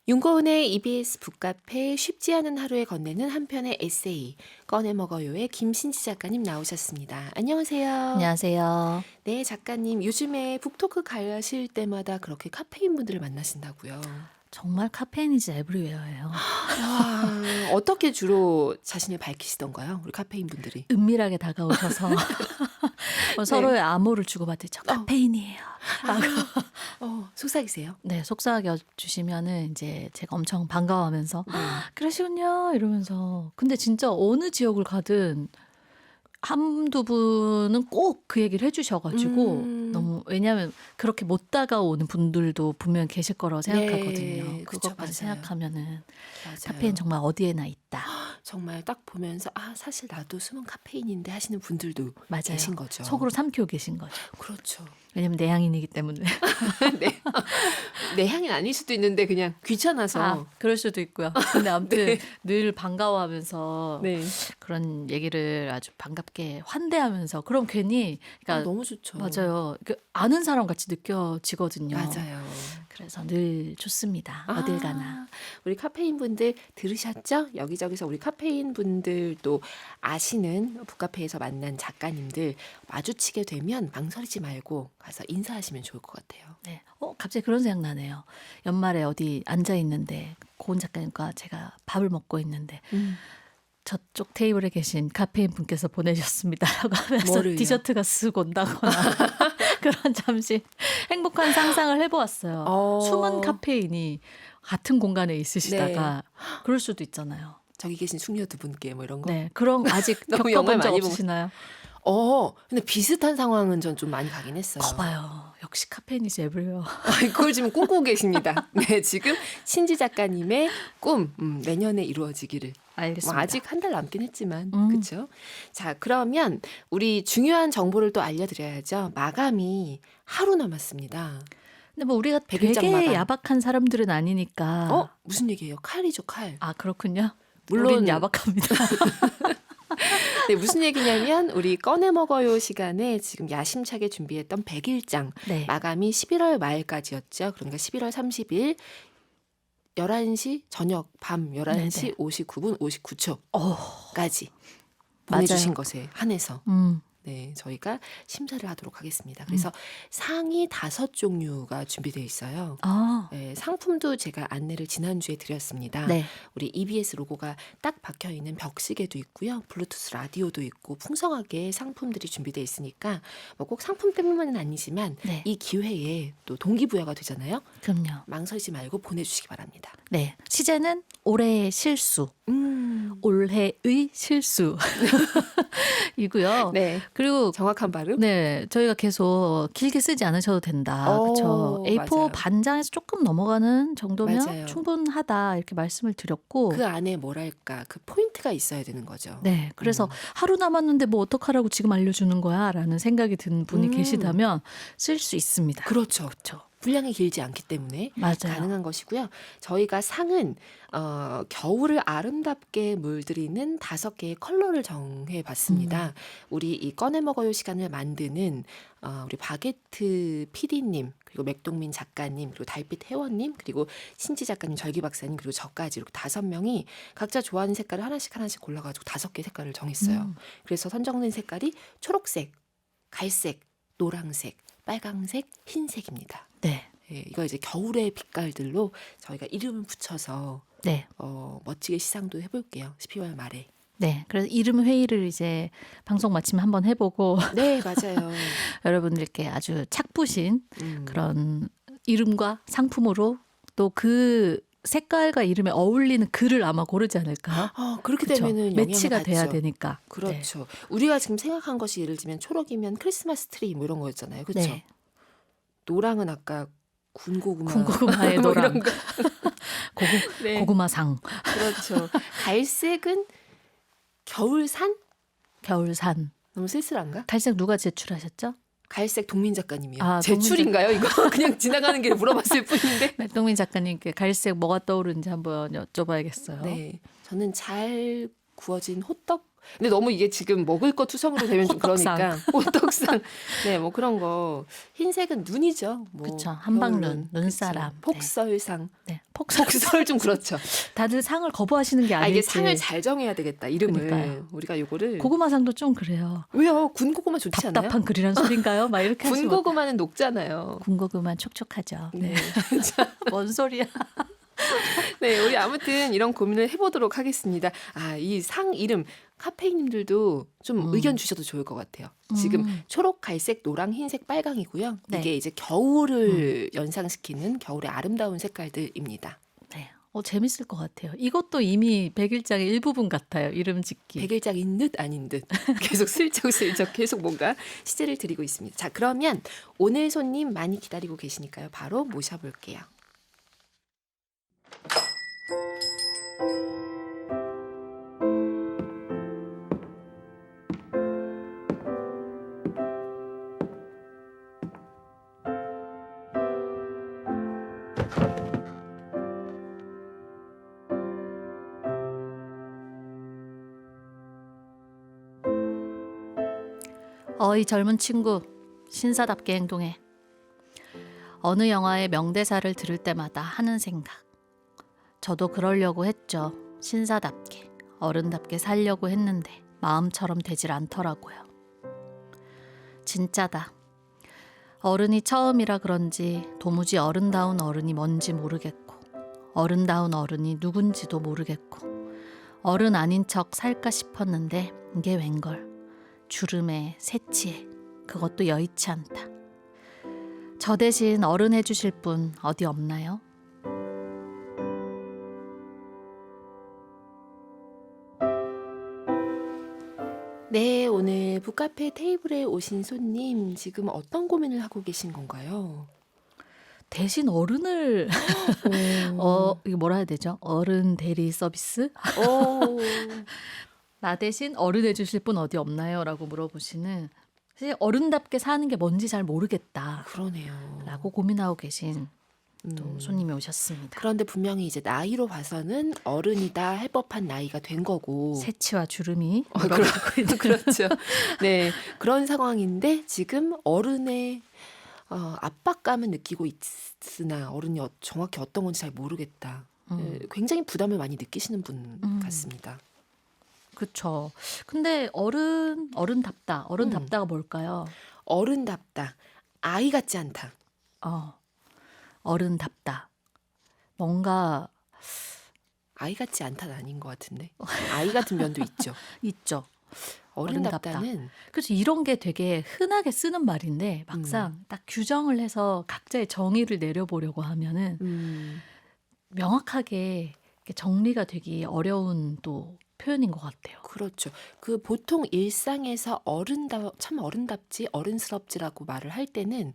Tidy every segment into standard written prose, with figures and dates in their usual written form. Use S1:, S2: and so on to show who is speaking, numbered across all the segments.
S1: 윤고은의 EBS 북카페 쉽지 않은 하루에 건네는 한 편의 에세이 꺼내 먹어요의 김신지 작가님 나오셨습니다. 안녕하세요.
S2: 안녕하세요.
S1: 네, 작가님 요즘에 북토크 가실 때마다 그렇게 카페인 분들을 만나신다고요.
S2: 정말 카페인이즈 에브리웨어예요.
S1: 와, 어떻게 주로 자신을 밝히시던가요? 우리 카페인 분들이.
S2: 은밀하게 다가오셔서 서로의 암호를 주고받을 저 카페인이에요.
S1: 속삭이세요?
S2: 네, 속삭여 주시면은 이제 제가 엄청 반가워하면서
S1: 네.
S2: 그러시군요 이러면서 근데 진짜 어느 지역을 가든 한두 분은 꼭 그 얘기를 해주셔가지고 너무 왜냐하면 그렇게 못 다가오는 분들도 분명 계실 거라고 생각하거든요.
S1: 네, 그쵸,
S2: 그것까지
S1: 맞아요.
S2: 생각하면은
S1: 맞아요.
S2: 카페인 정말 어디에나 있다.
S1: 정말 딱 보면서 사실 나도 숨은 카페인인데 하시는 분들도
S2: 맞아요.
S1: 계신 거죠.
S2: 속으로 삼키고 계신 거죠.
S1: 그렇죠.
S2: 왜냐면 내향인이기 때문에.
S1: 네. 내 향이 아닐 수도 있는데 그냥 귀찮아서.
S2: 그럴 수도 있고요. 근데 아무튼 늘 반가워하면서
S1: 네.
S2: 그런 얘기를 아주 반갑게 환대하면서 그럼 괜히 그러니까
S1: 너무 좋죠.
S2: 맞아요. 아는 사람 같이 느껴지거든요.
S1: 맞아요.
S2: 그래서 늘 좋습니다. 어딜 가나.
S1: 우리 카페인 분들 들으셨죠? 여기저기서 우리 카페인 분들도 아시는 북카페에서 만난 작가님들 마주치게 되면 망설이지 말고 가서 인사하시면 좋을 것 같아요.
S2: 네. 갑자기 그런 생각 나네요. 연말에 어디 앉아 있는데 고은 작가님과 제가 밥을 먹고 있는데 저쪽 테이블에 계신 카페인 분께서 보내셨습니다라고 하면서
S1: 뭐를요?
S2: 디저트가 쓱 온다거나 그런 잠시 행복한 상상을 해보았어요. 숨은 카페인이 같은 공간에 있으시다가 그럴 수도 있잖아요.
S1: 저기 계신 숙녀 두 분께 뭐 이런 거?
S2: 네, 그런 아직
S1: 너무 영화를
S2: 겪어본 적
S1: 많이
S2: 없으시나요?
S1: 근데 비슷한 상황은 전 좀 많이 가긴 했어요.
S2: 거봐요. 역시 카페인이즈 에브리웨어.
S1: 그걸 지금 꿈꾸고 계십니다. 네, 지금 신지 작가님의 꿈 내년에 이루어지기를.
S2: 알겠습니다.
S1: 아직 한 달 남긴 했지만 그렇죠. 자, 그러면 우리 중요한 정보를 또 알려드려야죠. 마감이 하루 남았습니다.
S2: 근데 뭐 우리가
S1: 100일장
S2: 되게
S1: 마감.
S2: 야박한 사람들은 아니니까.
S1: 무슨 얘기예요? 칼이죠, 칼.
S2: 그렇군요.
S1: 물론
S2: 우린 야박합니다.
S1: 네, 무슨 얘기냐면 우리 꺼내 먹어요 시간에 지금 야심차게 준비했던 100일장
S2: 네.
S1: 마감이 11월 말까지였죠. 그러니까 11월 30일 11시 저녁 밤 11시
S2: 네네.
S1: 59분 59초까지
S2: 맞아요.
S1: 보내주신 것에 한해서 네, 저희가 심사를 하도록 하겠습니다. 그래서 상이 5종류가 준비되어 있어요. 네, 상품도 제가 안내를 지난주에 드렸습니다.
S2: 네.
S1: 우리 EBS 로고가 딱 박혀있는 벽시계도 있고요. 블루투스 라디오도 있고 풍성하게 상품들이 준비되어 있으니까 뭐 꼭 상품 때문은 아니지만
S2: 네.
S1: 이 기회에 또 동기부여가 되잖아요.
S2: 그럼요.
S1: 망설이지 말고 보내주시기 바랍니다.
S2: 네. 시제는 올해의 실수. 올해의 실수. 이고요.
S1: 네.
S2: 그리고
S1: 정확한 발음.
S2: 네, 저희가 계속 길게 쓰지 않으셔도 된다. 그렇죠. A4
S1: 맞아요.
S2: 반장에서 조금 넘어가는 정도면
S1: 맞아요.
S2: 충분하다 이렇게 말씀을 드렸고.
S1: 그 안에 뭐랄까 그 포인트가 있어야 되는 거죠.
S2: 네, 그래서 하루 남았는데 뭐 어떡하라고 지금 알려주는 거야 라는 생각이 든 분이 계시다면 쓸 수 있습니다.
S1: 그렇죠.
S2: 그렇죠.
S1: 분량이 길지 않기 때문에
S2: 맞아요.
S1: 가능한 것이고요. 저희가 상은 겨울을 아름답게 물들이는 5개의 컬러를 정해봤습니다. 우리 이 꺼내 먹어요 시간을 만드는 우리 바게트 PD님 그리고 맥동민 작가님 그리고 달빛 회원님 그리고 신지 작가님 절기 박사님 그리고 저까지 이렇게 5명이 각자 좋아하는 색깔을 하나씩 골라가지고 5개 색깔을 정했어요. 그래서 선정된 색깔이 초록색, 갈색, 노란색, 빨강색, 흰색입니다.
S2: 네.
S1: 예, 이거 이제 겨울의 빛깔들로 저희가 이름을 붙여서
S2: 네.
S1: 멋지게 시상도 해볼게요. 12월 말에.
S2: 네. 그래서 이름 회의를 이제 방송 마치면 한번 해보고
S1: 네, 맞아요.
S2: 여러분들께 아주 착부신 그런 이름과 상품으로 또 그 색깔과 이름에 어울리는 글을 아마 고르지 않을까.
S1: 그렇게
S2: 그쵸?
S1: 되면은 영향을
S2: 매치가 돼야
S1: 받죠.
S2: 되니까.
S1: 그렇죠. 네. 우리가 지금 생각한 것이 예를 들면 초록이면 크리스마스 트리 뭐 이런 거였잖아요. 그렇죠?
S2: 네.
S1: 노랑은 아까 군고구마.
S2: 군고구마의
S1: 뭐
S2: 노랑.
S1: 이런 거. 네.
S2: 고구마상.
S1: 그렇죠. 갈색은 겨울산?
S2: 겨울산.
S1: 너무 쓸쓸한가?
S2: 갈색 누가 제출하셨죠?
S1: 갈색 동민 작가님이요.
S2: 동민
S1: 제출인가요? 이거 그냥 지나가는 길에 물어봤을 뿐인데.
S2: 맥동민 작가님께 갈색 뭐가 떠오르는지 한번 여쭤봐야겠어요.
S1: 네, 저는 잘 구워진 호떡 근데 너무 이게 지금 먹을 거 투성으로 되면 좀
S2: 호떡상.
S1: 그러니까 호떡상. 네, 뭐 그런 거. 흰색은 눈이죠. 뭐
S2: 그쵸. 한방눈,
S1: 겨울눈.
S2: 눈사람.
S1: 그쵸. 폭설상.
S2: 네. 폭설.
S1: 폭설 좀 그렇죠.
S2: 다들 상을 거부하시는 게
S1: 아, 이게
S2: 아닐지.
S1: 상을 잘 정해야 되겠다. 이름을.
S2: 그러니까요.
S1: 우리가 요거를
S2: 고구마상도 좀 그래요.
S1: 왜요? 군고구마 좋지 않아요?
S2: 답답한 글이란 소린가요? 막 이렇게 하시면
S1: 군고구마는 녹잖아요.
S2: 군고구마 촉촉하죠.
S1: 네.
S2: 뭔 소리야?
S1: 네, 우리 아무튼 이런 고민을 해보도록 하겠습니다. 아, 이 상 이름 카페인님들도 좀 의견 주셔도 좋을 것 같아요. 지금 초록, 갈색, 노랑, 흰색, 빨강이고요.
S2: 네.
S1: 이게 이제 겨울을 연상시키는 겨울의 아름다운 색깔들입니다.
S2: 네. 재밌을 것 같아요. 이것도 이미 백일장의 일부분 같아요. 이름 짓기.
S1: 백일장인 듯 아닌 듯 계속 슬쩍슬쩍 계속 뭔가 시제를 드리고 있습니다. 자, 그러면 오늘 손님 많이 기다리고 계시니까요. 바로 모셔볼게요.
S2: 어이 젊은 친구, 신사답게 행동해. 어느 영화의 명대사를 들을 때마다 하는 생각. 저도 그러려고 했죠. 신사답게, 어른답게 살려고 했는데 마음처럼 되질 않더라고요. 진짜다. 어른이 처음이라 그런지 도무지 어른다운 어른이 뭔지 모르겠고, 어른다운 어른이 누군지도 모르겠고, 어른 아닌 척 살까 싶었는데 이게 웬걸. 주름에 새치에 그것도 여의치 않다. 저 대신 어른 해주실 분 어디 없나요?
S1: 네, 오늘 북카페 테이블에 오신 손님 지금 어떤 고민을 하고 계신 건가요?
S2: 대신 어른을 이거 뭐라 해야 되죠? 어른 대리 서비스?
S1: 오,
S2: 나 대신 어른 해주실 분 어디 없나요? 라고 물어보시는, 사실 어른답게 사는 게 뭔지 잘 모르겠다
S1: 그러네요.
S2: 라고 고민하고 계신 또
S1: 음.
S2: 손님이 오셨습니다.
S1: 그런데 분명히 이제 나이로 봐서는 어른이다 할 법한 나이가 된 거고.
S2: 새치와 주름이
S1: 그렇죠. 네, 그런 상황인데 지금 어른의 압박감은 느끼고 있으나 어른이 정확히 어떤 건지 잘 모르겠다. 굉장히 부담을 많이 느끼시는 분 같습니다.
S2: 그쵸. 근데 어른답다가 뭘까요?
S1: 어른답다. 아이 같지 않다.
S2: 어른답다. 뭔가
S1: 아이 같지 않다는 아닌 것 같은데. 아이 같은 면도 있죠.
S2: 있죠.
S1: 어른답다는
S2: 그래서 이런 게 되게 흔하게 쓰는 말인데 막상 딱 규정을 해서 각자의 정의를 내려보려고 하면은 명확하게 이렇게 정리가 되기 어려운 또 표현인 것 같아요.
S1: 그렇죠. 그 보통 일상에서 참 어른답지, 어른스럽지라고 말을 할 때는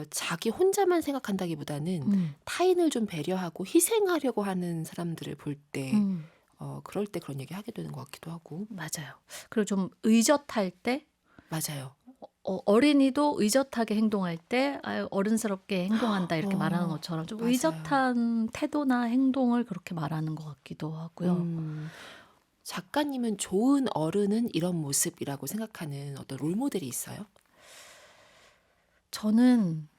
S1: 자기 혼자만 생각한다기보다는 타인을 좀 배려하고 희생하려고 하는 사람들을 볼 때, 그럴 때 그런 얘기 하게 되는 것 같기도 하고.
S2: 맞아요. 그리고 좀 의젓할 때,
S1: 맞아요.
S2: 어린이도 의젓하게 행동할 때 어른스럽게 행동한다 이렇게 말하는 것처럼 좀
S1: 맞아요.
S2: 의젓한 태도나 행동을 그렇게 말하는 것 같기도 하고요.
S1: 작가님은 좋은 어른은 이런 모습이라고 생각하는 어떤 롤모델이 있어요?
S2: 저는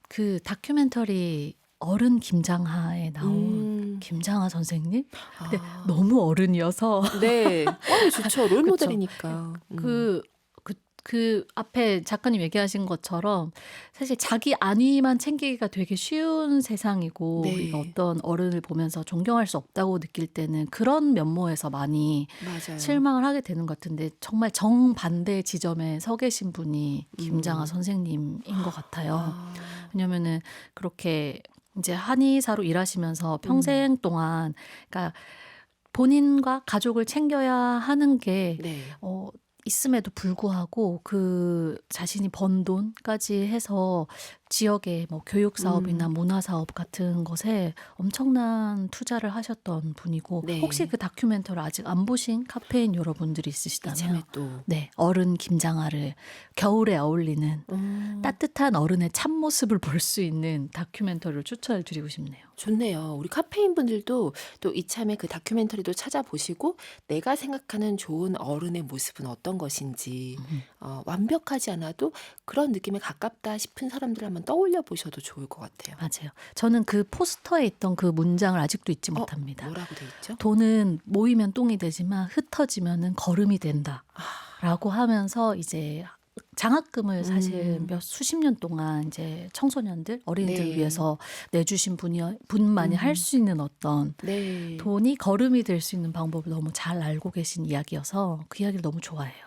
S2: 그 다큐멘터리 어른 김장하에 나온 김장하 선생님? 근데 너무 어른이어서
S1: 네. 좋죠. 롤모델이니까.
S2: 그 앞에 작가님 얘기하신 것처럼 사실 자기 안위만 챙기기가 되게 쉬운 세상이고
S1: 네.
S2: 우리가 어떤 어른을 보면서 존경할 수 없다고 느낄 때는 그런 면모에서 많이
S1: 맞아요.
S2: 실망을 하게 되는 것 같은데 정말 정반대 지점에 서 계신 분이 김장하 선생님인 것 같아요. 왜냐면은 그렇게 이제 한의사로 일하시면서 평생 동안 그러니까 본인과 가족을 챙겨야 하는 게
S1: 네.
S2: 있음에도 불구하고 그 자신이 번 돈까지 해서 지역의 뭐 교육 사업이나 문화 사업 같은 것에 엄청난 투자를 하셨던 분이고
S1: 네.
S2: 혹시 그 다큐멘터리 아직 안 보신 카페인 여러분들이 있으시다면
S1: 이참에 또
S2: 네, 어른 김장아를 겨울에 어울리는 따뜻한 어른의 참모습을 볼 수 있는 다큐멘터리를 추천을 드리고 싶네요.
S1: 좋네요. 우리 카페인 분들도 또 이참에 그 다큐멘터리도 찾아보시고 내가 생각하는 좋은 어른의 모습은 어떤 것인지 완벽하지 않아도 그런 느낌에 가깝다 싶은 사람들 한번 떠올려 보셔도 좋을 것 같아요.
S2: 맞아요. 저는 그 포스터에 있던 그 문장을 아직도 잊지 못합니다.
S1: 뭐라고 돼 있죠?
S2: 돈은 모이면 똥이 되지만 흩어지면은 거름이 된다.
S1: 아,
S2: 라고 하면서 이제 장학금을 사실
S1: 음.
S2: 몇 수십 년 동안 이제 청소년들, 어린이들
S1: 네.
S2: 위해서 내주신 분만이 할 수 있는 어떤
S1: 네.
S2: 돈이 거름이 될 수 있는 방법을 너무 잘 알고 계신 이야기여서 그 이야기를 너무 좋아해요.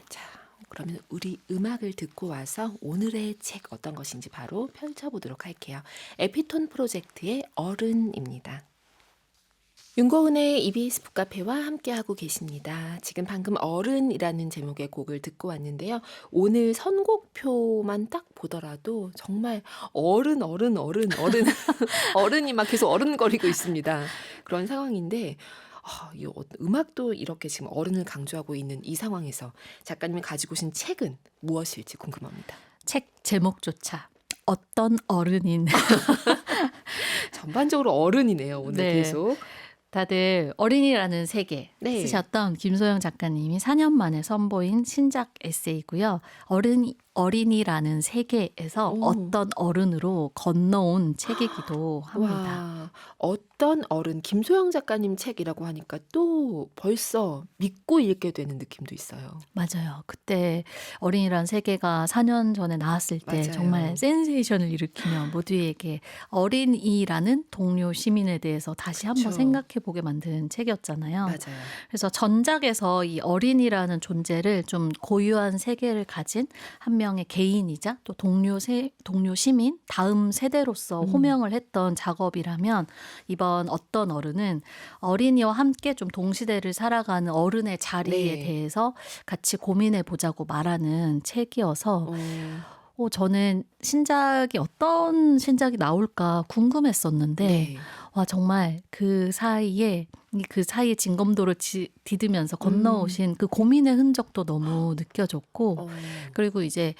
S1: 자, 그러면 우리 음악을 듣고 와서 오늘의 책 어떤 것인지 바로 펼쳐보도록 할게요. 에피톤 프로젝트의 어른입니다. 윤고은의 EBS 북카페와 함께하고 계십니다. 지금 방금 어른이라는 제목의 곡을 듣고 왔는데요. 오늘 선곡표만 딱 보더라도 정말 어른 어른이 막 계속 어른거리고 있습니다. 그런 상황인데 이 음악도 이렇게 지금 어른을 강조하고 있는 이 상황에서 작가님이 가지고 오신 책은 무엇일지 궁금합니다.
S2: 책 제목조차 어떤 어른인
S1: 전반적으로 어른이네요. 오늘
S2: 네.
S1: 계속.
S2: 다들 어린이라는 세계
S1: 네.
S2: 쓰셨던 김소영 작가님이 4년 만에 선보인 신작 에세이고요. 어린이라는 세계에서
S1: 오.
S2: 어떤 어른으로 건너온 책이기도 합니다.
S1: 와, 어떤 어른 김소영 작가님 책이라고 하니까 또 벌써 믿고 읽게 되는 느낌도 있어요.
S2: 맞아요. 그때 어린이라는 세계가 4년 전에 나왔을 때
S1: 맞아요.
S2: 정말 센세이션을 일으키며 모두에게 어린이라는 동료 시민에 대해서 다시 한번
S1: 그쵸.
S2: 생각해보게 만든 책이었잖아요.
S1: 맞아요.
S2: 그래서 전작에서 이 어린이라는 존재를 좀 고유한 세계를 가진 한 명의 개인이자 또 동료 시민, 다음 세대로서 호명을 했던 작업이라면 이번 어떤 어른은 어린이와 함께 좀 동시대를 살아가는 어른의 자리에
S1: 네.
S2: 대해서 같이 고민해 보자고 말하는 책이어서 저는 신작이 어떤 신작이 나올까 궁금했었는데
S1: 네.
S2: 와 정말 그 사이에 진검도를 디디면서 건너오신 그 고민의 흔적도 너무 느껴졌고 그리고 이제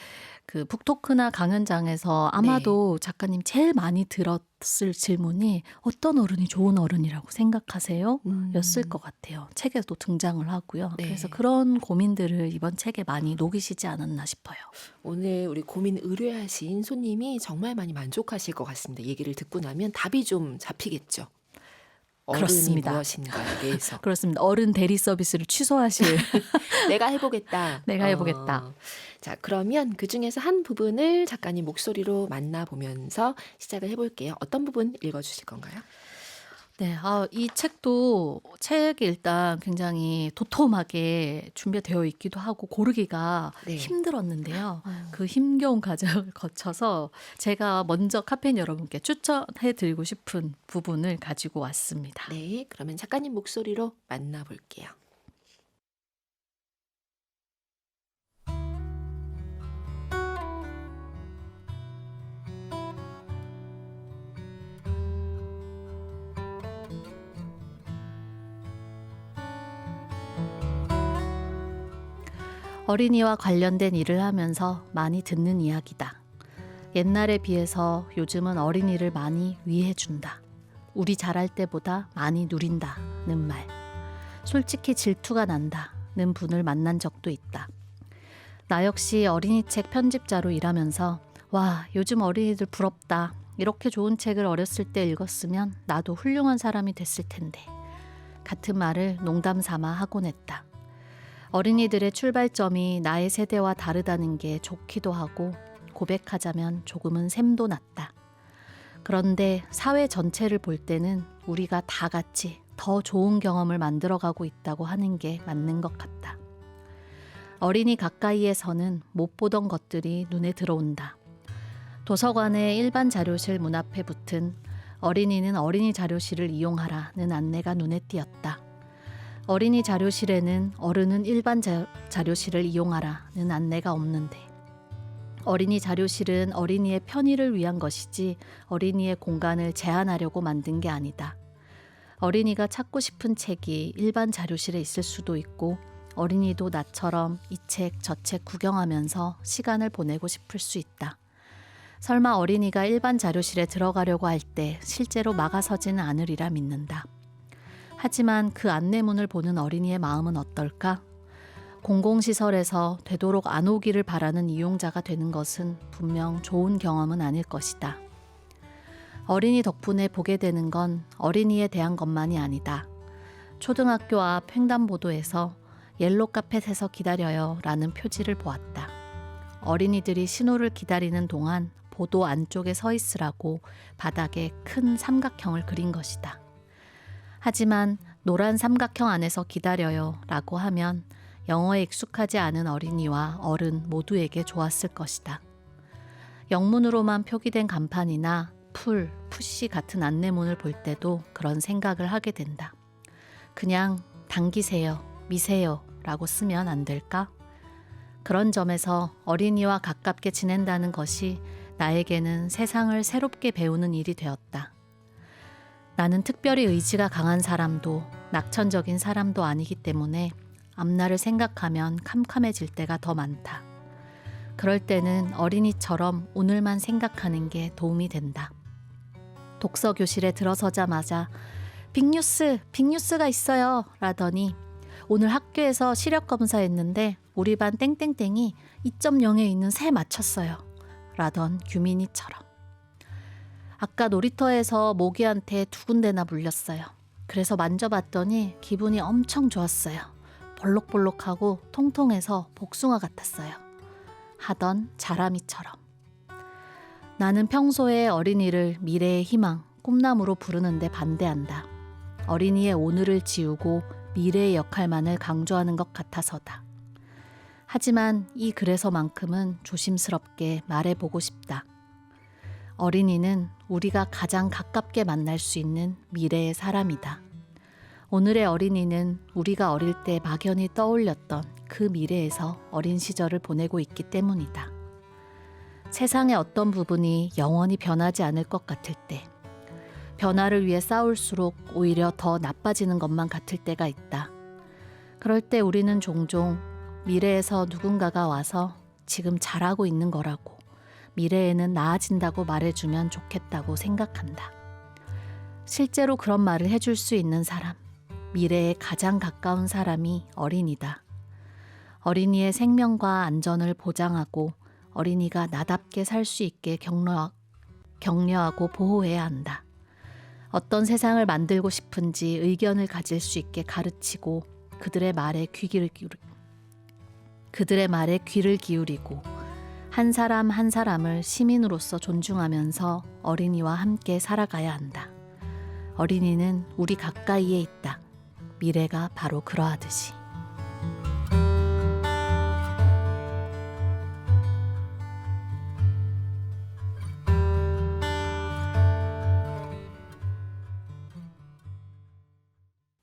S2: 그 북토크나 강연장에서 아마도 작가님 제일 많이 들었을 질문이 어떤 어른이 좋은 어른이라고 생각하세요? 였을 것 같아요. 책에도 등장을 하고요.
S1: 네.
S2: 그래서 그런 고민들을 이번 책에 많이 녹이시지 않았나 싶어요.
S1: 오늘 우리 고민 의뢰하신 손님이 정말 많이 만족하실 것 같습니다. 얘기를 듣고 나면 답이 좀 잡히겠죠. 어른이
S2: 그렇습니다.
S1: 무엇인가에 대해서.
S2: 그렇습니다. 어른 대리 서비스를 취소하실
S1: 내가 해보겠다.
S2: 내가 해보겠다.
S1: 자, 그러면 그중에서 한 부분을 작가님 목소리로 만나보면서 시작을 해볼게요. 어떤 부분 읽어주실 건가요?
S2: 네, 이 책이 일단 굉장히 도톰하게 준비되어 있기도 하고 고르기가
S1: 네.
S2: 힘들었는데요. 그 힘겨운 과정을 거쳐서 제가 먼저 카페인 여러분께 추천해드리고 싶은 부분을 가지고 왔습니다.
S1: 네, 그러면 작가님 목소리로 만나볼게요.
S2: 어린이와 관련된 일을 하면서 많이 듣는 이야기다. 옛날에 비해서 요즘은 어린이를 많이 위해준다. 우리 자랄 때보다 많이 누린다는 말. 솔직히 질투가 난다는 분을 만난 적도 있다. 나 역시 어린이책 편집자로 일하면서 와, 요즘 어린이들 부럽다. 이렇게 좋은 책을 어렸을 때 읽었으면 나도 훌륭한 사람이 됐을 텐데. 같은 말을 농담 삼아 하곤 했다. 어린이들의 출발점이 나의 세대와 다르다는 게 좋기도 하고 고백하자면 조금은 샘도 났다. 그런데 사회 전체를 볼 때는 우리가 다 같이 더 좋은 경험을 만들어가고 있다고 하는 게 맞는 것 같다. 어린이 가까이에서는 못 보던 것들이 눈에 들어온다. 도서관의 일반 자료실 문 앞에 붙은 어린이는 어린이 자료실을 이용하라는 안내가 눈에 띄었다. 어린이 자료실에는 어른은 일반 자료실을 이용하라는 안내가 없는데 어린이 자료실은 어린이의 편의를 위한 것이지 어린이의 공간을 제한하려고 만든 게 아니다. 어린이가 찾고 싶은 책이 일반 자료실에 있을 수도 있고 어린이도 나처럼 이 책, 저 책 구경하면서 시간을 보내고 싶을 수 있다. 설마 어린이가 일반 자료실에 들어가려고 할 때 실제로 막아서지는 않으리라 믿는다. 하지만 그 안내문을 보는 어린이의 마음은 어떨까? 공공시설에서 되도록 안 오기를 바라는 이용자가 되는 것은 분명 좋은 경험은 아닐 것이다. 어린이 덕분에 보게 되는 건 어린이에 대한 것만이 아니다. 초등학교 앞 횡단보도에서 옐로 카펫에서 기다려요 라는 표지를 보았다. 어린이들이 신호를 기다리는 동안 보도 안쪽에 서 있으라고 바닥에 큰 삼각형을 그린 것이다. 하지만 노란 삼각형 안에서 기다려요 라고 하면 영어에 익숙하지 않은 어린이와 어른 모두에게 좋았을 것이다. 영문으로만 표기된 간판이나 풀, 푸시 같은 안내문을 볼 때도 그런 생각을 하게 된다. 그냥 당기세요, 미세요 라고 쓰면 안 될까? 그런 점에서 어린이와 가깝게 지낸다는 것이 나에게는 세상을 새롭게 배우는 일이 되었다. 나는 특별히 의지가 강한 사람도 낙천적인 사람도 아니기 때문에 앞날을 생각하면 캄캄해질 때가 더 많다. 그럴 때는 어린이처럼 오늘만 생각하는 게 도움이 된다. 독서 교실에 들어서자마자 빅뉴스가 있어요 라더니 오늘 학교에서 시력 검사했는데 우리 반 땡땡땡이 2.0에 있는 새 맞췄어요 라던 규민이처럼. 아까 놀이터에서 모기한테 2군데나 물렸어요. 그래서 만져봤더니 기분이 엄청 좋았어요. 볼록볼록하고 통통해서 복숭아 같았어요. 하던 자람이처럼. 나는 평소에 어린이를 미래의 희망, 꿈나무로 부르는데 반대한다. 어린이의 오늘을 지우고 미래의 역할만을 강조하는 것 같아서다. 하지만 이 글에서만큼은 조심스럽게 말해보고 싶다. 어린이는 우리가 가장 가깝게 만날 수 있는 미래의 사람이다. 오늘의 어린이는 우리가 어릴 때 막연히 떠올렸던 그 미래에서 어린 시절을 보내고 있기 때문이다. 세상의 어떤 부분이 영원히 변하지 않을 것 같을 때, 변화를 위해 싸울수록 오히려 더 나빠지는 것만 같을 때가 있다. 그럴 때 우리는 종종 미래에서 누군가가 와서 지금 잘하고 있는 거라고, 미래에는 나아진다고 말해주면 좋겠다고 생각한다. 실제로 그런 말을 해줄 수 있는 사람, 미래에 가장 가까운 사람이 어린이다. 어린이의 생명과 안전을 보장하고 어린이가 나답게 살 수 있게 격려하고 보호해야 한다. 어떤 세상을 만들고 싶은지 의견을 가질 수 있게 가르치고 그들의 말에 귀를 기울이고 한 사람 한 사람을 시민으로서 존중하면서 어린이와 함께 살아가야 한다. 어린이는 우리 가까이에 있다. 미래가 바로 그러하듯이.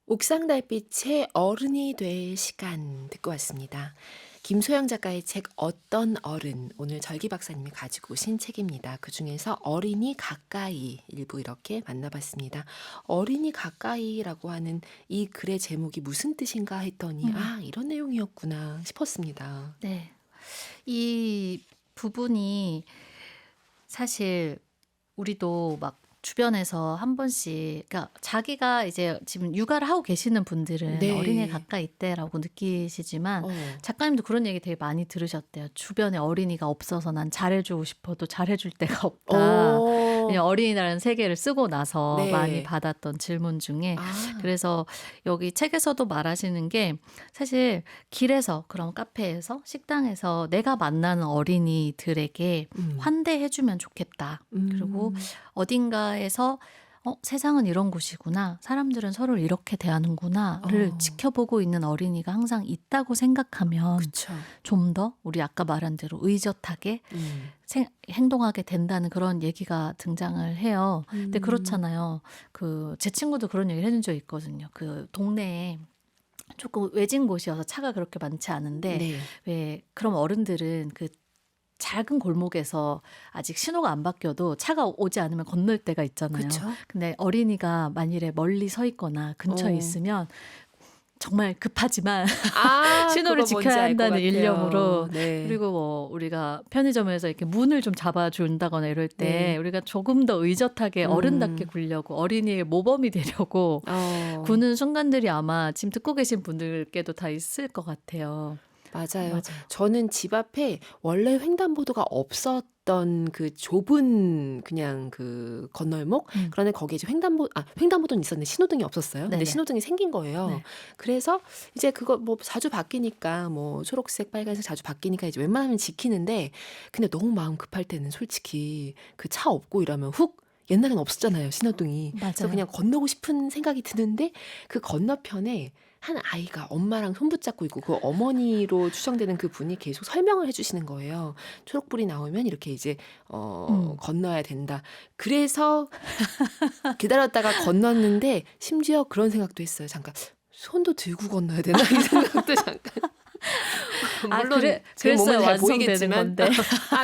S1: 옥상 달빛의 어른이 될 시간 듣고 왔습니다. 김소영 작가의 책 어떤 어른, 오늘 절기 박사님이 가지고 오신 책입니다. 그중에서 어린이 가까이 일부 이렇게 만나봤습니다. 어린이 가까이라고 하는 이 글의 제목이 무슨 뜻인가 했더니 이런 내용이었구나 싶었습니다.
S2: 네. 이 부분이 사실 우리도 막 주변에서 한 번씩, 그러니까 자기가 이제 지금 육아를 하고 계시는 분들은
S1: 네.
S2: 어린이에 가까이 있대라고 느끼시지만 작가님도 그런 얘기 되게 많이 들으셨대요. 주변에 어린이가 없어서 난 잘해주고 싶어도 잘해줄 데가 없다. 그냥 어린이라는 세계를 쓰고 나서
S1: 네.
S2: 많이 받았던 질문 중에
S1: 아,
S2: 그래서 여기 책에서도 말하시는 게 사실 길에서 그런 카페에서 식당에서 내가 만나는 어린이들에게 환대해주면 좋겠다. 그리고 어딘가에서 세상은 이런 곳이구나. 사람들은 서로를 이렇게 대하는구나를 지켜보고 있는 어린이가 항상 있다고 생각하면
S1: 그쵸.
S2: 좀 더 우리 아까 말한 대로 의젓하게 행동하게 된다는 그런 얘기가 등장을 해요. 근데 그렇잖아요. 제 친구도 그런 얘기를 해준 적이 있거든요. 그 동네에 조금 외진 곳이어서 차가 그렇게 많지 않은데
S1: 네.
S2: 왜 그럼 어른들은 그 작은 골목에서 아직 신호가 안 바뀌어도 차가 오지 않으면 건널 때가 있잖아요.
S1: 그쵸?
S2: 근데 어린이가 만일에 멀리 서 있거나 근처에
S1: 어.
S2: 있으면 정말 급하지만
S1: 그거
S2: 신호를
S1: 뭔지
S2: 지켜야
S1: 알 것
S2: 한다는
S1: 같아요.
S2: 일념으로
S1: 네.
S2: 그리고 뭐 우리가 편의점에서 이렇게 문을 좀 잡아준다거나 이럴 때
S1: 네.
S2: 우리가 조금 더 의젓하게 어른답게
S1: 음.
S2: 굴려고 어린이의 모범이 되려고
S1: 어.
S2: 구는 순간들이 아마 지금 듣고 계신 분들께도 다 있을 것 같아요.
S1: 맞아요.
S2: 맞아요.
S1: 저는 집 앞에 원래 횡단보도가 없었던 그 좁은 그냥 그 건널목? 그런데 거기에 이제 횡단보도는 있었는데 신호등이 없었어요. 근데
S2: 네네.
S1: 신호등이 생긴 거예요.
S2: 네.
S1: 그래서 이제 그거 뭐 자주 바뀌니까 뭐 초록색, 빨간색 자주 바뀌니까 이제 웬만하면 지키는데 근데 너무 마음 급할 때는 솔직히 그 차 없고 이러면 훅 옛날엔 없었잖아요, 신호등이. 그래서
S2: 맞아요.
S1: 그냥 건너고 싶은 생각이 드는데 그 건너편에 한 아이가 엄마랑 손 붙잡고 있고 그 어머니로 추정되는 그 분이 계속 설명을 해주시는 거예요. 초록불이 나오면 이렇게 이제 건너야 된다. 그래서 기다렸다가 건넜는데 심지어 그런 생각도 했어요. 잠깐 손도 들고 건너야 되나 이 생각도 잠깐. 물론 제
S2: 그랬어야
S1: 몸은 잘
S2: 완성되는
S1: 보이겠지만
S2: 건데.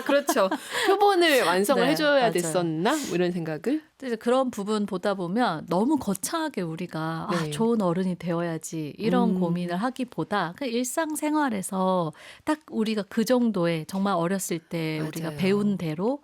S1: 그렇죠. 표본을 완성을
S2: 네,
S1: 해줘야
S2: 맞아요.
S1: 됐었나 뭐 이런 생각을.
S2: 그래서 그런 부분 보다 보면 너무 거창하게 우리가
S1: 네.
S2: 좋은 어른이 되어야지 이런 고민을 하기보다 그 일상생활에서 딱 우리가 그 정도의 정말 어렸을 때 우리가
S1: 맞아요.
S2: 배운 대로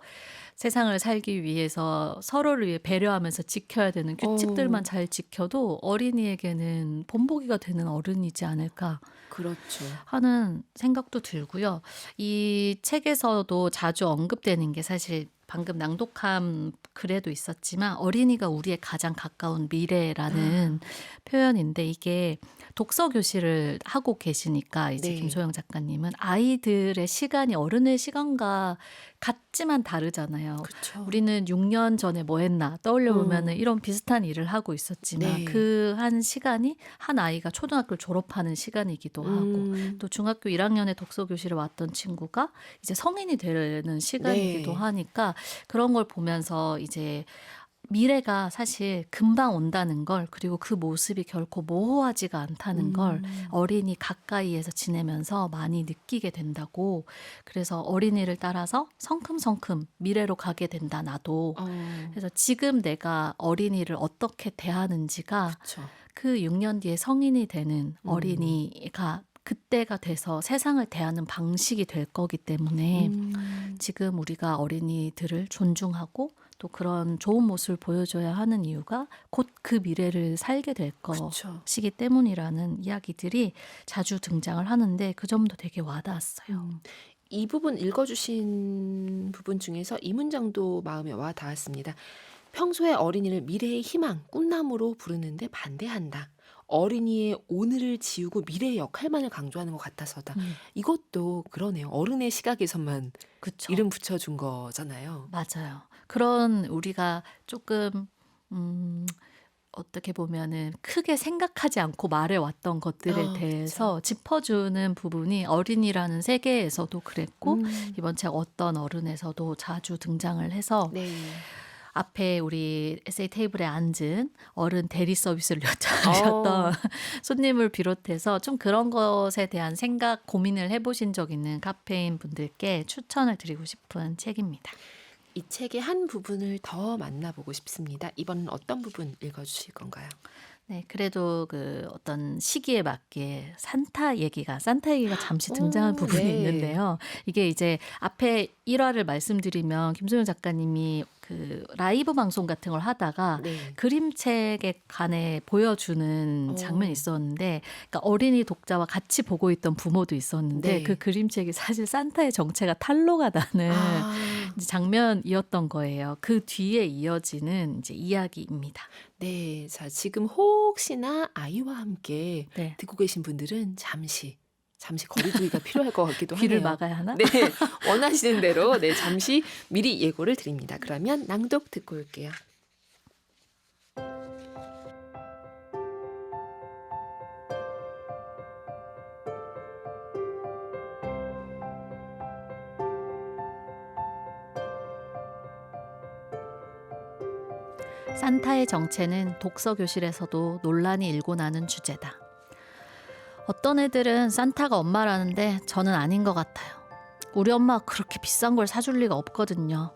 S2: 세상을 살기 위해서 서로를 위해 배려하면서 지켜야 되는 규칙들만 잘 지켜도 어린이에게는 본보기가 되는 어른이지 않을까
S1: 그렇죠.
S2: 하는 생각도 들고요. 이 책에서도 자주 언급되는 게 사실 방금 낭독한 글에도 있었지만 어린이가 우리의 가장 가까운 미래라는 표현인데 이게 독서 교실을 하고 계시니까 이제
S1: 네.
S2: 김소영 작가님은 아이들의 시간이 어른의 시간과 같지만 다르잖아요.
S1: 그렇죠.
S2: 우리는 6년 전에 뭐 했나 떠올려 보면은 이런 비슷한 일을 하고 있었지만
S1: 네.
S2: 그 한 시간이 한 아이가 초등학교를 졸업하는 시간이기도 하고 또 중학교 1학년에 독서 교실에 왔던 친구가 이제 성인이 되는 시간이기도
S1: 네.
S2: 하니까 그런 걸 보면서 이제 미래가 사실 금방 온다는 걸 그리고 그 모습이 결코 모호하지가 않다는 걸 어린이 가까이에서 지내면서 많이 느끼게 된다고 그래서 어린이를 따라서 성큼성큼 미래로 가게 된다 나도 그래서 지금 내가 어린이를 어떻게 대하는지가
S1: 그렇죠.
S2: 그 6년 뒤에 성인이 되는 어린이가 그때가 돼서 세상을 대하는 방식이 될 거기 때문에 지금 우리가 어린이들을 존중하고 또 그런 좋은 모습을 보여줘야 하는 이유가 곧 그 미래를 살게 될
S1: 그렇죠.
S2: 것이기 때문이라는 이야기들이 자주 등장을 하는데 그 점도 되게 와닿았어요.
S1: 이 부분 읽어주신 부분 중에서 이 문장도 마음에 와 닿았습니다. 평소에 어린이를 미래의 희망, 꿈나무로 부르는데 반대한다. 어린이의 오늘을 지우고 미래의 역할만을 강조하는 것 같아서다. 이것도 그러네요. 어른의 시각에서만
S2: 그쵸.
S1: 이름 붙여준 거잖아요.
S2: 맞아요. 그런 우리가 조금 어떻게 보면은 크게 생각하지 않고 말해왔던 것들에 대해서 짚어주는 부분이 어린이라는 세계에서도 그랬고 이번 책 어떤 어른에서도 자주 등장을 해서
S1: 네.
S2: 앞에 우리 에세이 테이블에 앉은 어른 대리 서비스를 요청하셨던 손님을 비롯해서 좀 그런 것에 대한 생각, 고민을 해보신 적 있는 카페인 분들께 추천을 드리고 싶은 책입니다.
S1: 이 책의 한 부분을 더 만나보고 싶습니다. 이번엔 어떤 부분 읽어주실 건가요?
S2: 네, 그래도 그 어떤 시기에 맞게 산타 얘기가 잠시 등장한 부분이
S1: 네.
S2: 있는데요. 이게 이제 앞에 1화를 말씀드리면 김소영 작가님이 그 라이브 방송 같은 걸 하다가
S1: 네.
S2: 그림책에 관해 보여주는 장면이 있었는데 그러니까 어린이 독자와 같이 보고 있던 부모도 있었는데
S1: 네.
S2: 그 그림책이 사실 산타의 정체가 탄로가 나는 이제 장면이었던 거예요. 그 뒤에 이어지는 이제 이야기입니다.
S1: 네, 자 지금 혹시나 아이와 함께
S2: 네.
S1: 듣고 계신 분들은 잠시 거리두기가 필요할 것 같기도 하네요.
S2: 귀를 막아야 하나?
S1: 네, 원하시는 대로 네 잠시 미리 예고를 드립니다. 그러면 낭독 듣고 올게요.
S2: 산타의 정체는 독서 교실에서도 논란이 일고 나는 주제다. 어떤 애들은 산타가 엄마라는데 저는 아닌 것 같아요. 우리 엄마 그렇게 비싼 걸 사줄 리가 없거든요.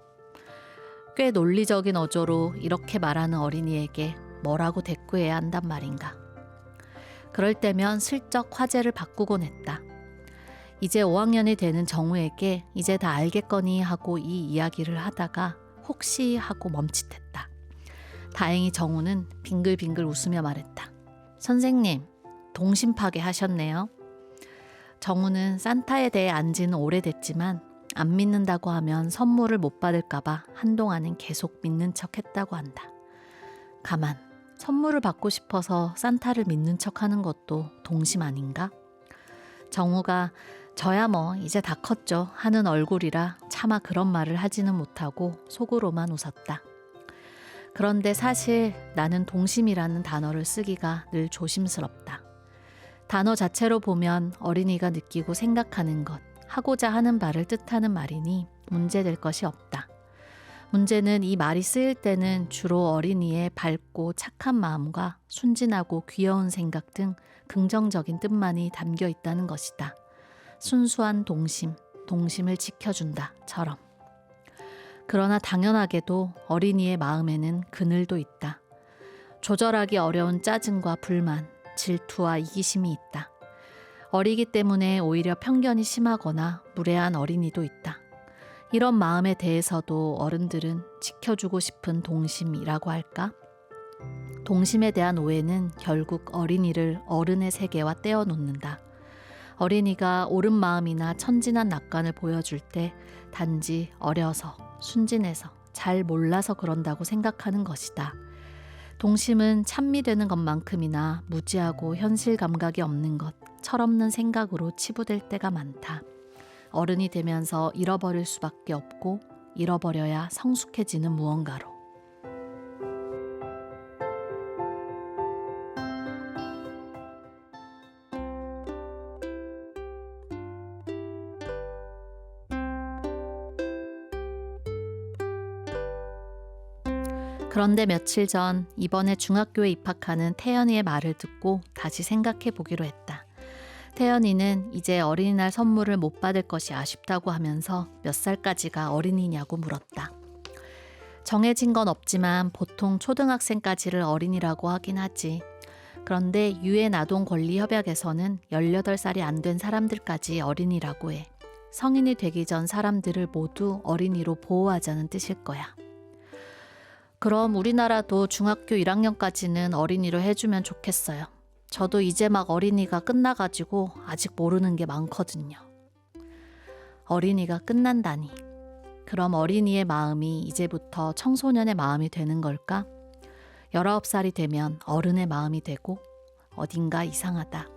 S2: 꽤 논리적인 어조로 이렇게 말하는 어린이에게 뭐라고 대꾸해야 한단 말인가. 그럴 때면 슬쩍 화제를 바꾸곤 했다. 이제 5학년이 되는 정우에게 이제 다 알겠거니 하고 이 이야기를 하다가 혹시 하고 멈칫했다. 다행히 정우는 빙글빙글 웃으며 말했다. 선생님, 동심 파괴하셨네요. 정우는 산타에 대해 안 지는 오래됐지만 안 믿는다고 하면 선물을 못 받을까봐 한동안은 계속 믿는 척 했다고 한다. 가만, 선물을 받고 싶어서 산타를 믿는 척 하는 것도 동심 아닌가? 정우가 저야 뭐 이제 다 컸죠 하는 얼굴이라 차마 그런 말을 하지는 못하고 속으로만 웃었다. 그런데 사실 나는 동심이라는 단어를 쓰기가 늘 조심스럽다. 단어 자체로 보면 어린이가 느끼고 생각하는 것, 하고자 하는 바를 뜻하는 말이니 문제될 것이 없다. 문제는 이 말이 쓰일 때는 주로 어린이의 밝고 착한 마음과 순진하고 귀여운 생각 등 긍정적인 뜻만이 담겨 있다는 것이다. 순수한 동심, 동심을 지켜준다처럼. 그러나 당연하게도 어린이의 마음에는 그늘도 있다. 조절하기 어려운 짜증과 불만, 질투와 이기심이 있다. 어리기 때문에 오히려 편견이 심하거나 무례한 어린이도 있다. 이런 마음에 대해서도 어른들은 지켜주고 싶은 동심이라고 할까? 동심에 대한 오해는 결국 어린이를 어른의 세계와 떼어놓는다. 어린이가 옳은 마음이나 천진한 낙관을 보여줄 때 단지 어려서, 순진해서, 잘 몰라서 그런다고 생각하는 것이다. 동심은 찬미되는 것만큼이나 무지하고 현실 감각이 없는 것, 철없는 생각으로 치부될 때가 많다. 어른이 되면서 잃어버릴 수밖에 없고 잃어버려야 성숙해지는 무언가로. 그런데 며칠 전 이번에 중학교에 입학하는 태연이의 말을 듣고 다시 생각해 보기로 했다. 태연이는 이제 어린이날 선물을 못 받을 것이 아쉽다고 하면서 몇 살까지가 어린이냐고 물었다. 정해진 건 없지만 보통 초등학생까지를 어린이라고 하긴 하지. 그런데 유엔 아동권리협약에서는 18살이 안 된 사람들까지 어린이라고 해. 성인이 되기 전 사람들을 모두 어린이로 보호하자는 뜻일 거야. 그럼 우리나라도 중학교 1학년까지는 어린이로 해주면 좋겠어요. 저도 이제 막 어린이가 끝나가지고 아직 모르는 게 많거든요. 어린이가 끝난다니. 그럼 어린이의 마음이 이제부터 청소년의 마음이 되는 걸까? 19살이 되면 어른의 마음이 되고 어딘가 이상하다.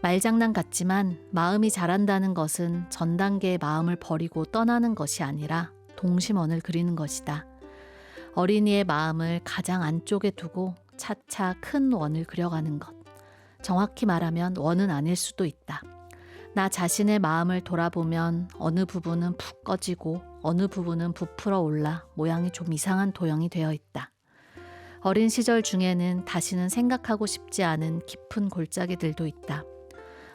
S2: 말장난 같지만 마음이 자란다는 것은 전 단계의 마음을 버리고 떠나는 것이 아니라 동심원을 그리는 것이다. 어린이의 마음을 가장 안쪽에 두고 차차 큰 원을 그려가는 것. 정확히 말하면 원은 아닐 수도 있다. 나 자신의 마음을 돌아보면 어느 부분은 푹 꺼지고 어느 부분은 부풀어 올라 모양이 좀 이상한 도형이 되어 있다. 어린 시절 중에는 다시는 생각하고 싶지 않은 깊은 골짜기들도 있다.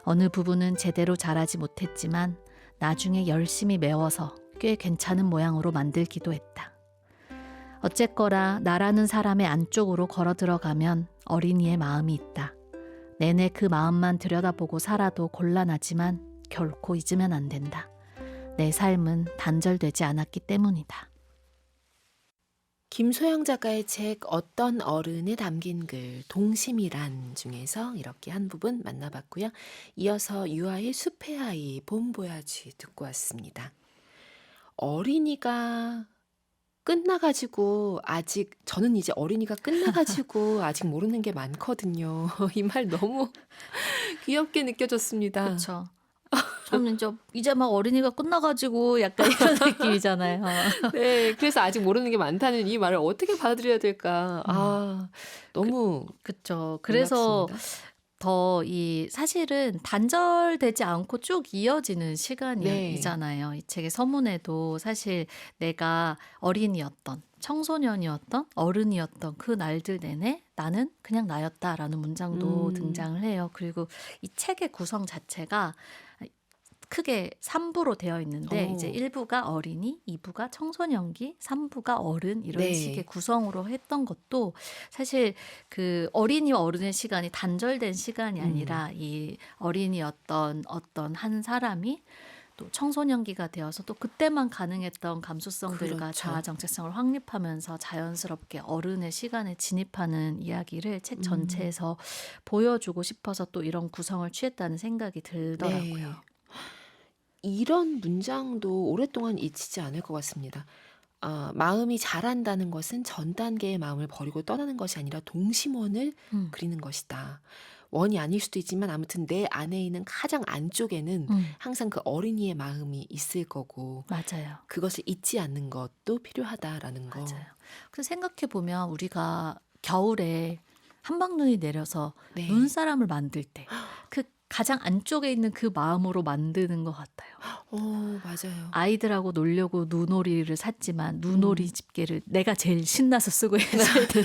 S2: 어느 부분은 제대로 자라지 못했지만 나중에 열심히 메워서 꽤 괜찮은 모양으로 만들기도 했다. 어쨌거나 나라는 사람의 안쪽으로 걸어 들어가면 어린이의 마음이 있다. 내내 그 마음만 들여다보고 살아도 곤란하지만 결코 잊으면 안 된다. 내 삶은 단절되지 않았기 때문이다.
S1: 김소영 작가의 책 어떤 어른에 담긴 글 동심이란 중에서 이렇게 한 부분 만나봤고요. 이어서 유아의 숲의 아이 봄보야지 듣고 왔습니다. 어린이가 끝나가지고 아직 저는 이제 어린이가 끝나가지고 아직 모르는 게 많거든요. 이 말 너무 귀엽게 느껴졌습니다.
S2: 그렇죠. 저는 이제 막 어린이가 끝나가지고 약간 이런 느낌이잖아요.
S1: 네, 그래서 아직 모르는 게 많다는 이 말을 어떻게 받아들여야 될까? 너무
S2: 그렇죠. 그래서
S1: 놀랍습니다.
S2: 사실은 단절되지 않고 쭉 이어지는
S1: 네.
S2: 시간이잖아요. 이 책의 서문에도 사실 내가 어린이였던, 청소년이었던, 어른이었던 그 날들 내내 나는 그냥 나였다라는 문장도 등장을 해요. 그리고 이 책의 구성 자체가 크게 3부로 되어 있는데 이제
S1: 어.
S2: 1부가 어린이, 2부가 청소년기, 3부가 어른 이런
S1: 네.
S2: 식의 구성으로 했던 것도 사실 그 어린이와 어른의 시간이 단절된 시간이 아니라 이 어린이였던 어떤 한 사람이 또 청소년기가 되어서 또 그때만 가능했던 감수성들과
S1: 그렇죠.
S2: 자아 정체성을 확립하면서 자연스럽게 어른의 시간에 진입하는 이야기를 책 전체에서 보여주고 싶어서 또 이런 구성을 취했다는 생각이 들더라고요.
S1: 네. 이런 문장도 오랫동안 잊히지 않을 것 같습니다. 마음이 자란다는 것은 전 단계의 마음을 버리고 떠나는 것이 아니라 동심원을
S2: 음,
S1: 그리는 것이다. 원이 아닐 수도 있지만 아무튼 내 안에 있는 가장 안쪽에는 항상 그 어린이의 마음이 있을 거고
S2: 맞아요.
S1: 그것을 잊지 않는 것도 필요하다라는 거.
S2: 맞아요. 그래서 생각해 보면 우리가 겨울에 한방눈이 내려서
S1: 네.
S2: 눈사람을 만들 때 그 가장 안쪽에 있는 그 마음으로 만드는 것 같아요.
S1: 맞아요.
S2: 아이들하고 놀려고 눈오리를 샀지만 눈오리 집게를 내가 제일 신나서 쓰고 있을 때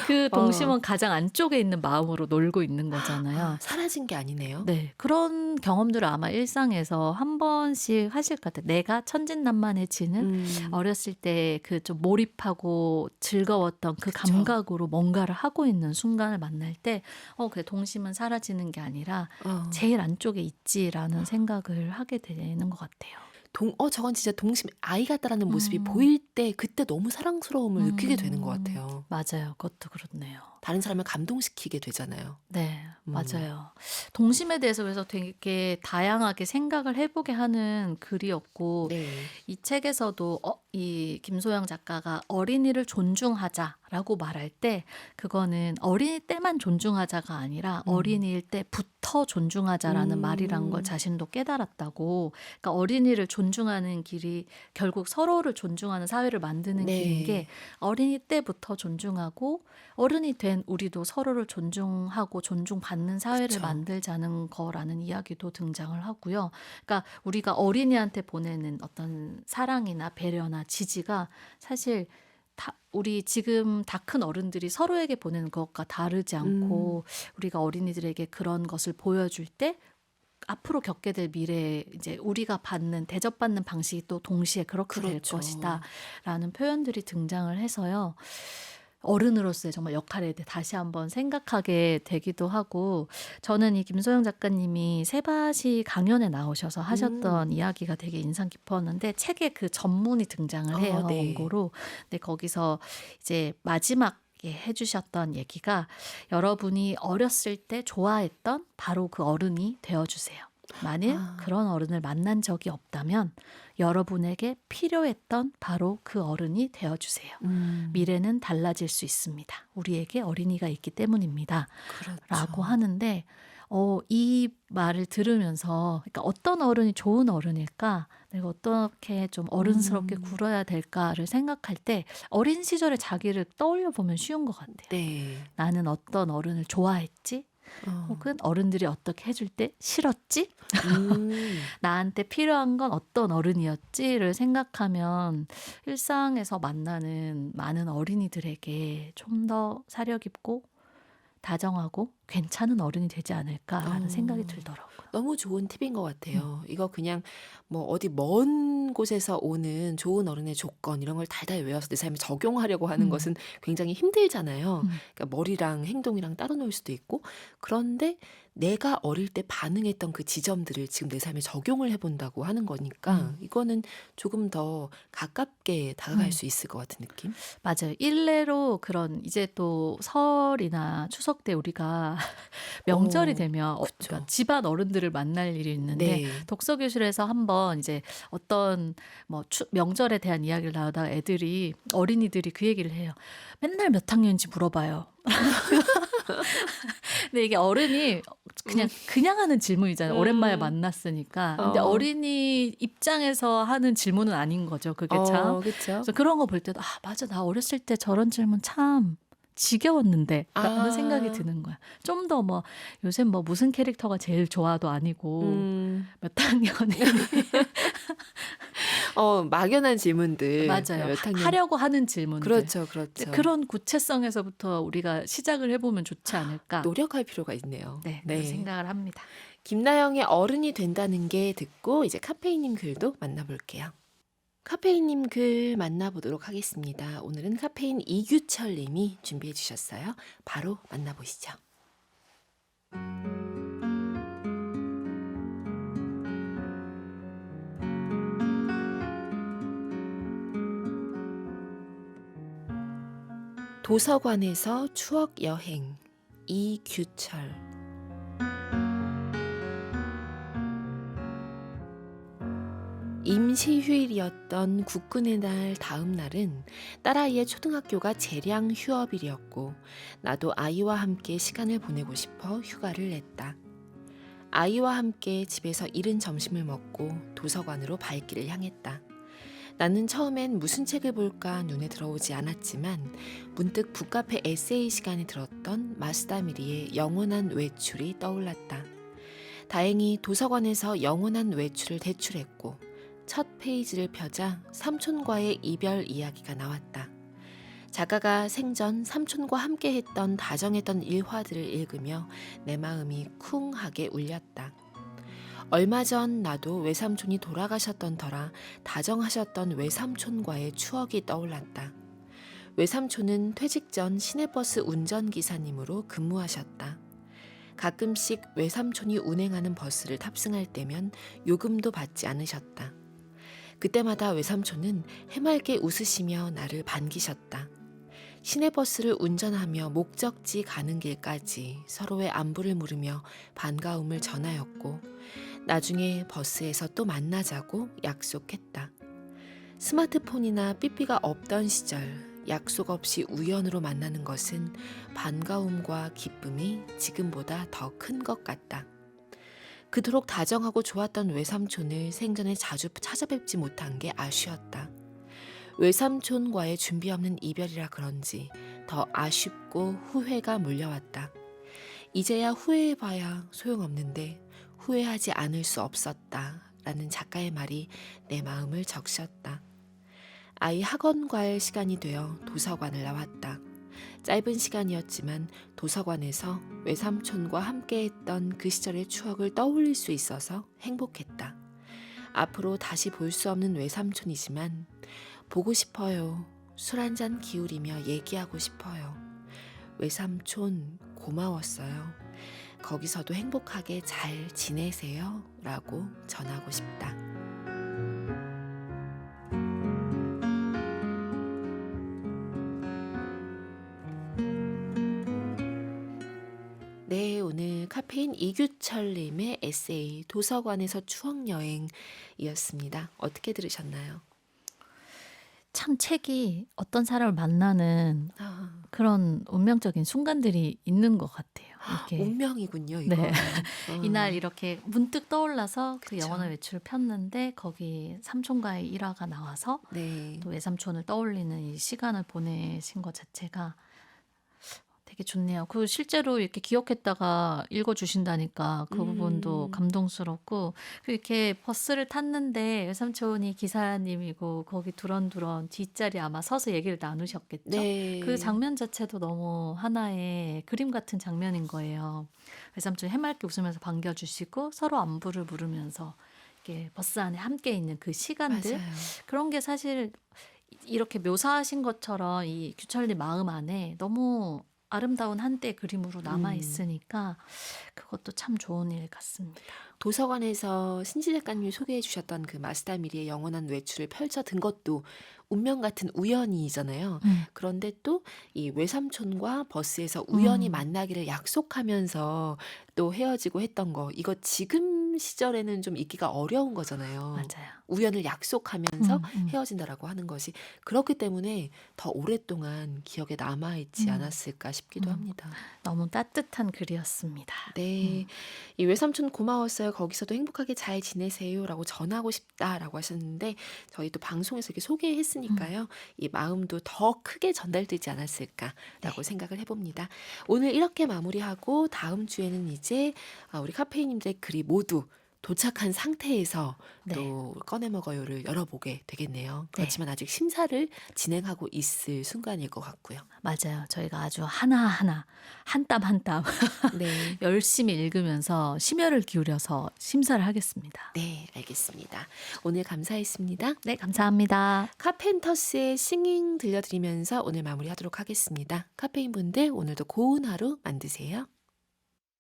S2: 그 동심원 가장 안쪽에 있는 마음으로 놀고 있는 거잖아요.
S1: 사라진 게 아니네요.
S2: 네, 그런 경험들을 아마 일상에서 한 번씩 하실 것 같아요. 내가 천진난만해지는 어렸을 때 그 좀 몰입하고 즐거웠던 그
S1: 그쵸.
S2: 감각으로 뭔가를 하고 있는 순간을 만날 때 그 동심은 사라지는 게 아니라 제일 안쪽에 있지라는 생각을 하게 되는 것 같아요.
S1: 저건 진짜 동심 아이 같다라는 모습이
S2: 음.
S1: 보일 때 그때 너무 사랑스러움을 느끼게 되는 것 같아요.
S2: 맞아요. 그것도 그렇네요.
S1: 다른 사람을 감동시키게 되잖아요.
S2: 네,
S1: 음.
S2: 맞아요. 동심에 대해서 그래서 되게 다양하게 생각을 해보게 하는 글이었고,
S1: 네.
S2: 이 책에서도 이 김소영 작가가 어린이를 존중하자라고 말할 때 그거는 어린이 때만 존중하자가 아니라 어린이일 때부터 존중하자라는 말이란 걸 자신도 깨달았다고. 그러니까 어린이를 존중하는 길이 결국 서로를 존중하는 사회를 만드는
S1: 네.
S2: 길인 게 어린이 때부터 존중하고 어른이 된 우리도 서로를 존중하고 존중받는 사회를
S1: 그쵸.
S2: 만들자는 거라는 이야기도 등장을 하고요. 그러니까 우리가 어린이한테 보내는 어떤 사랑이나 배려나 지지가 사실 우리 지금 다 큰 어른들이 서로에게 보내는 것과 다르지 않고 우리가 어린이들에게 그런 것을 보여줄 때 앞으로 겪게 될 미래에 이제 우리가 대접받는 방식이 또 동시에 그렇게 될
S1: 그렇죠.
S2: 것이다라는 표현들이 등장을 해서요. 어른으로서의 정말 역할에 대해 다시 한번 생각하게 되기도 하고, 저는 이 김소영 작가님이 세바시 강연에 나오셔서 하셨던 이야기가 되게 인상 깊었는데 책에 그 전문이 등장을 해요.
S1: 네.
S2: 원고로. 근데 거기서 이제 마지막에 해주셨던 얘기가 여러분이 어렸을 때 좋아했던 바로 그 어른이 되어주세요. 만일 그런 어른을 만난 적이 없다면 여러분에게 필요했던 바로 그 어른이 되어주세요. 미래는 달라질 수 있습니다. 우리에게 어린이가 있기 때문입니다.
S1: 그렇죠.
S2: 라고 하는데 이 말을 들으면서 그러니까 어떤 어른이 좋은 어른일까? 내가 어떻게 좀 어른스럽게 굴어야 될까를 생각할 때 어린 시절의 자기를 떠올려 보면 쉬운 것 같아요.
S1: 네.
S2: 나는 어떤 어른을 좋아했지? 혹은 어른들이 어떻게 해줄 때 싫었지? 나한테 필요한 건 어떤 어른이었지를 생각하면 일상에서 만나는 많은 어린이들에게 좀 더 사려 깊고 다정하고 괜찮은 어른이 되지 않을까라는 생각이 들더라고요.
S1: 너무 좋은 팁인 것 같아요. 이거 그냥 뭐 어디 먼 곳에서 오는 좋은 어른의 조건 이런 걸 달달 외워서 내 삶에 적용하려고 하는 것은 굉장히 힘들잖아요. 그러니까 머리랑 행동이랑 따로 놓을 수도 있고. 그런데 내가 어릴 때 반응했던 그 지점들을 지금 내 삶에 적용을 해본다고 하는 거니까 이거는 조금 더 가깝게 다가갈 수 있을 것 같은 느낌?
S2: 맞아요. 일례로 그런 이제 또 설이나 추석 때 우리가 명절이 되면 그러니까 집안 어른들을 만날 일이 있는데
S1: 네.
S2: 독서교실에서 한번 이제 어떤 뭐 명절에 대한 이야기를 나누다가 어린이들이 그 얘기를 해요. 맨날 몇 학년인지 물어봐요. 근데 이게 어른이 그냥 하는 질문이잖아요. 오랜만에 만났으니까. 근데 어린이 입장에서 하는 질문은 아닌 거죠. 그게 참.
S1: 그렇죠.
S2: 그래서 그런 거 볼 때도 맞아. 나 어렸을 때 저런 질문 참 지겨웠는데 라는 생각이 드는 거야. 좀 더 뭐 요새 뭐 무슨 캐릭터가 제일 좋아도 아니고 몇 학년이
S1: 막연한 질문들.
S2: 맞아요.
S1: 몇 학년.
S2: 하려고 하는 질문들.
S1: 그렇죠, 그렇죠.
S2: 그런 구체성에서부터 우리가 시작을 해보면 좋지 않을까.
S1: 노력할 필요가 있네요.
S2: 네, 그런 생각을 합니다.
S1: 김나영의 어른이 된다는 게 듣고 이제 카페인님 글도 만나볼게요. 카페인님 글 만나보도록 하겠습니다. 오늘은 카페인 이규철 님이 준비해 주셨어요. 바로 만나보시죠. 도서관에서 추억 여행 이규철. 임시휴일이었던 국군의 날 다음 날은 딸아이의 초등학교가 재량 휴업일이었고 나도 아이와 함께 시간을 보내고 싶어 휴가를 냈다. 아이와 함께 집에서 이른 점심을 먹고 도서관으로 발길을 향했다. 나는 처음엔 무슨 책을 볼까 눈에 들어오지 않았지만 문득 북카페 에세이 시간에 들었던 마스다미리의 영원한 외출이 떠올랐다. 다행히 도서관에서 영원한 외출을 대출했고 첫 페이지를 펴자 삼촌과의 이별 이야기가 나왔다. 작가가 생전 삼촌과 함께했던 다정했던 일화들을 읽으며 내 마음이 쿵하게 울렸다. 얼마 전 나도 외삼촌이 돌아가셨던 터라 다정하셨던 외삼촌과의 추억이 떠올랐다. 외삼촌은 퇴직 전 시내버스 운전기사님으로 근무하셨다. 가끔씩 외삼촌이 운행하는 버스를 탑승할 때면 요금도 받지 않으셨다. 그때마다 외삼촌은 해맑게 웃으시며 나를 반기셨다. 시내버스를 운전하며 목적지 가는 길까지 서로의 안부를 물으며 반가움을 전하였고 나중에 버스에서 또 만나자고 약속했다. 스마트폰이나 삐삐가 없던 시절 약속 없이 우연으로 만나는 것은 반가움과 기쁨이 지금보다 더 큰 것 같다. 그토록 다정하고 좋았던 외삼촌을 생전에 자주 찾아뵙지 못한 게 아쉬웠다. 외삼촌과의 준비 없는 이별이라 그런지 더 아쉽고 후회가 몰려왔다. 이제야 후회해봐야 소용없는데 후회하지 않을 수 없었다 라는 작가의 말이 내 마음을 적셨다. 아이 학원 갈 시간이 되어 도서관을 나왔다. 짧은 시간이었지만 도서관에서 외삼촌과 함께했던 그 시절의 추억을 떠올릴 수 있어서 행복했다. 앞으로 다시 볼 수 없는 외삼촌이지만 보고 싶어요. 술 한잔 기울이며 얘기하고 싶어요. 외삼촌 고마웠어요. 거기서도 행복하게 잘 지내세요. 라고 전하고 싶다. 네, 오늘 카페인 이규철님의 에세이 도서관에서 추억여행이었습니다. 어떻게 들으셨나요?
S2: 참 책이 어떤 사람을 만나는
S1: 아,
S2: 그런 운명적인 순간들이 있는 것 같아요. 이렇게
S1: 운명이군요, 이거.
S2: 네. 이날 이렇게 문득 떠올라서 그
S1: 그쵸.
S2: 영원한 외출을 폈는데 거기 삼촌과의 일화가 나와서
S1: 네.
S2: 또 외삼촌을 떠올리는 이 시간을 보내신 것 자체가 되게 좋네요. 그 실제로 이렇게 기억했다가 읽어주신다니까 그 부분도 감동스럽고 그 이렇게 버스를 탔는데 외삼촌이 기사님이고 거기 두런두런 뒷자리 아마 서서 얘기를 나누셨겠죠.
S1: 네.
S2: 그 장면 자체도 너무 하나의 그림 같은 장면인 거예요. 외삼촌이 해맑게 웃으면서 반겨주시고 서로 안부를 물으면서 이렇게 버스 안에 함께 있는 그 시간들
S1: 맞아요.
S2: 그런 게 사실 이렇게 묘사하신 것처럼 이 규철님 마음 안에 너무 아름다운 한때 그림으로 남아 있으니까 그것도 참 좋은 일 같습니다.
S1: 도서관에서 신지 작가님이 소개해 주셨던 그 마스다미리의 영원한 외출을 펼쳐든 것도 운명 같은 우연이잖아요. 그런데 또 이 외삼촌과 버스에서 우연히 만나기를 약속하면서 또 헤어지고 했던 거, 이거 지금 시절에는 좀 있기가 어려운 거잖아요.
S2: 맞아요.
S1: 우연을 약속하면서
S2: 음.
S1: 헤어진다라고 하는 것이 그렇기 때문에 더 오랫동안 기억에 남아있지
S2: 음.
S1: 않았을까 싶기도
S2: 음.
S1: 합니다.
S2: 너무 따뜻한 글이었습니다.
S1: 네, 이 외삼촌 고마웠어요. 거기서도 행복하게 잘 지내세요라고 전하고 싶다라고 하셨는데 저희 또 방송에서 이렇게 소개했으니까요. 이 마음도 더 크게 전달되지 않았을까라고 생각을 해봅니다. 오늘 이렇게 마무리하고 다음 주에는 이제 우리 카페인님들의 글이 모두 도착한 상태에서
S2: 네.
S1: 또 꺼내 먹어요를 열어보게 되겠네요.
S2: 네.
S1: 그렇지만 아직 심사를 진행하고 있을 순간일 것 같고요.
S2: 맞아요. 저희가 아주 하나하나 한 땀 한 땀
S1: 네.
S2: 열심히 읽으면서 심혈을 기울여서 심사를 하겠습니다.
S1: 네, 알겠습니다. 오늘 감사했습니다.
S2: 네, 감사합니다.
S1: 카펜터스의 싱잉 들려드리면서 오늘 마무리하도록 하겠습니다. 카페인 분들 오늘도 고운 하루 만드세요.